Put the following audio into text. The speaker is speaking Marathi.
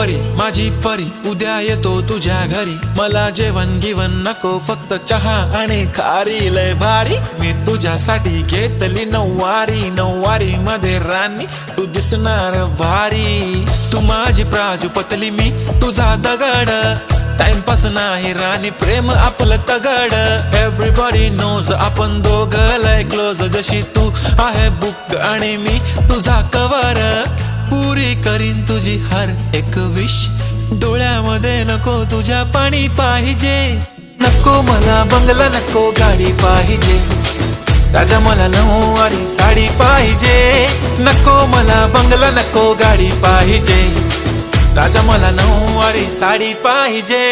परी माझी परी उद्या येतो तुझ्या घरी, मला जेवण गिवण नको फक्त चहा आणि खारी, लय भारी मी तुझ्यासाठी घेतली नऊवारी, नऊवारी मध्ये राणी तू दिसणार भारी, तू माझी प्राजूपतली मी तुझा दगड, टाइमपास नाही राणी प्रेम आपलं तगड, एव्हरीबॉडी नोज आपण दोघं लय क्लोज, जशी तू आहे बुक आणि मी तुझा कवर, पुरी करीन तुझी हर एक विश, डोळ्यामध्ये नको तुझ्या पाणी पाहिजे, नको मला बंगला नको गाडी पाहिजे, राजा मला नऊवारी साडी पाहिजे, नको मला बंगला नको गाडी पाहिजे, राजा मला नऊवारी साडी पाहिजे।